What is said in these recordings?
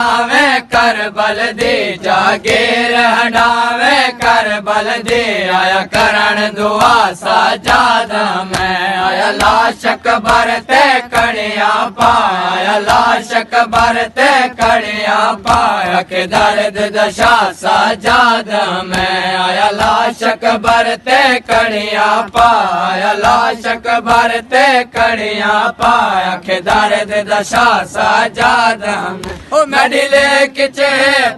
वे करबल दे जागीर हटावे करबल दे आया करण दुआ साजाद मैं आया लाशक भरते कड़िया पाया लाशक भरते कड़िया पाया के दर्द दशा साजाद मैं आया लाशक भरते कड़िया पाया लाशक भरते कड़िया पाया के दर्द दशा साजाद ओ मेडिले किचे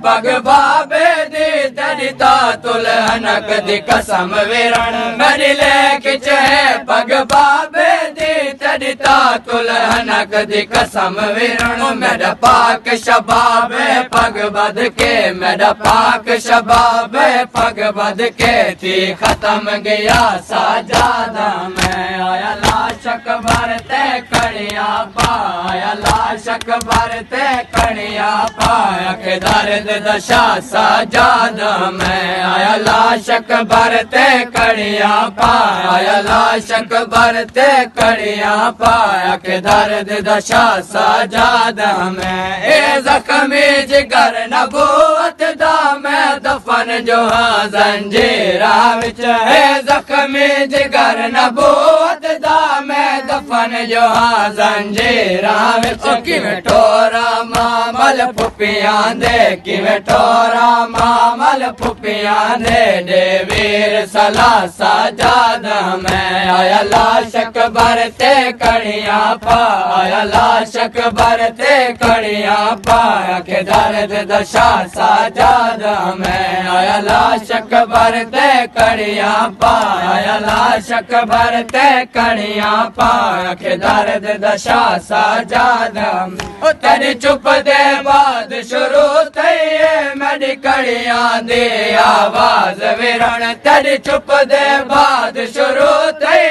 पग बाबे दी दरिता तुलहनक दी कसम विरण मेडिले किचे पग बाबे दी दरिता तुलहनक दी कसम विरण मेरा पाक शबाबे पग बद के मेरा पाक शबाबे पग बद के थी खत्म गया साजादा मैं आया लाशक भरते कड़िया पाया लाशक भरते कड़िया पाया के दर्द दशा साजाद मैं आया लाशक भरते कड़िया पाया लाशक भरते कड़िया पाया के दर्द दशा साजाद मैं ए जख्मी जिगर नबूवत दा मैं दफन जो हाँ जंजीरा विच है जख्मी जिगर नबूवत दा मैं दफन जो हाँ जंजीरा विच किवें टोरा मामल फुपियां दे किवें टोरा मामल फुपियां दे वीर सला साजाद मैं आया लाशक भरते कड़िया पाया लाशक भरते कड़िया पाया के दर्द दशा साजाद मैं आया लाशक भरते कड़िया पाया लाशक भरते कड़िया पाया के दर्द दशा साजाद तेरी चुप दे बाद शुरू थई मेरी कड़ियां दे आवाज विरण तेरी चुप दे बाद शुरू थई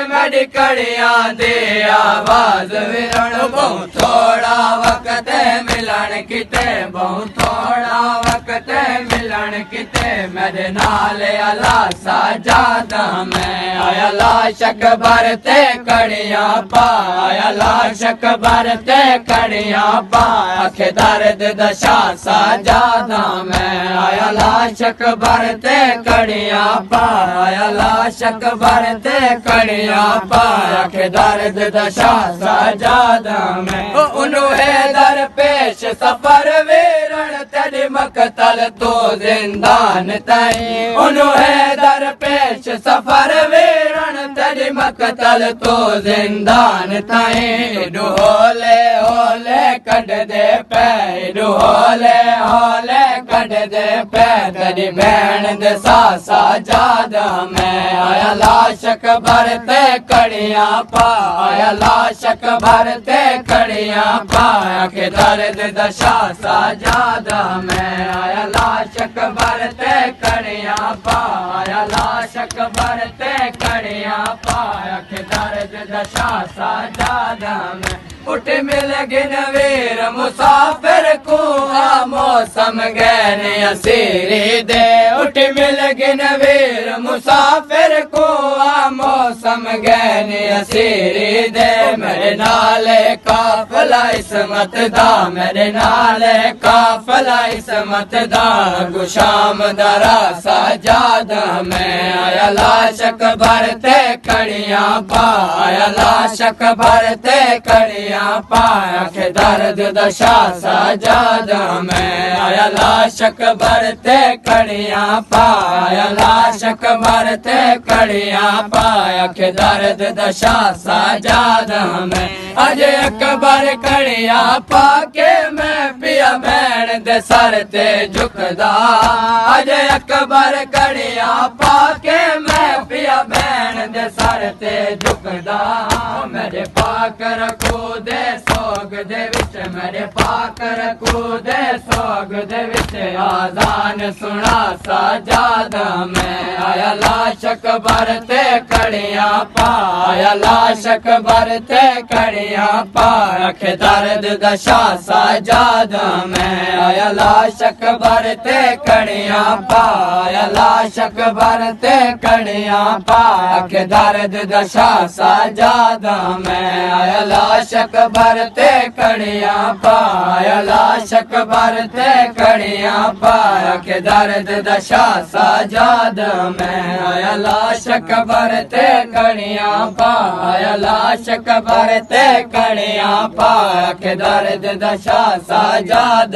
मेरी कड़ियां दे आवाज विरण बहुत थोड़ा वक्त मिलन किते बहुत थोड़ा वक्त मिलन किते मेरे नाल अला साजादा मैं आया लाशक भरते कड़िया पाया लाशक भरते कड़िया पाया के दर्द दशा साजादा मैं आया लाशक भरते कड़िया पाया लाशक भरते कड़िया पाया के दर्द दशा साजादा मैं उन्होंने दर पेश सफर वीरण तेरी मकतल तो जिंदान तई उन्होंने दर पेश सफर वीरण तेरी मकतल तो जिंदान तई होले होले कट दे पैर होले होले कट दे पैर तेरी बहन दे सासा जादा मैं आया लाशक भरते कड़िया पाया लाशक भरते कड़िया पाया के दर्द दशा साजादा मैं आया लाशक भरते कड़िया पाया लाशक भरते कड़िया पाया के दर्द दशा साजादा मैं उठ मिल गिन वीर मुसाफिर को मौसम गैन असीरी दे उठ मिल गिन वीर मुसाफिर को मौसम गैन असीरी दे मेरे नाले काफला इसमत दा मेरे नाले काफला इसमत दा गुशाम दरा साजादा मैं आया लाशक भरते कड़िया पाया लाशक भरते कड़िया पाया के दर्द दशा साजादा मैं आया लाशक भरते कड़िया पाया लाशक भरते कड़िया पाया के दर्द दशा साजादा मैं अजय अकबर कड़िया पाके मैं पिया बहन दे सर ते झुकदा अजय अकबर कड़िया पाके मैं पिया बहन दे सर ते झुकदा मेरे पाक रखो दे सोग दे विच मेरे पाक रखो दे सोग दे विच आजान सुना साजादा मैं आया लाशक भरते कड़िया पाया लाशक भरते कड़िया पाया के दर्द दशा साजादा मैं आया लाशक भरते कड़िया पाया लाशक भरते कड़िया पाया के दर्द दशा साजादा मैं आया लाशक भरते ते कड़ियां पाया लाश अकबर ते कड़ियां पाया के दर्द दशा साजाद में आया लाश अकबर ते कड़ियां पाया लाश अकबर ते कड़ियां पाया के दर्द दशा साजाद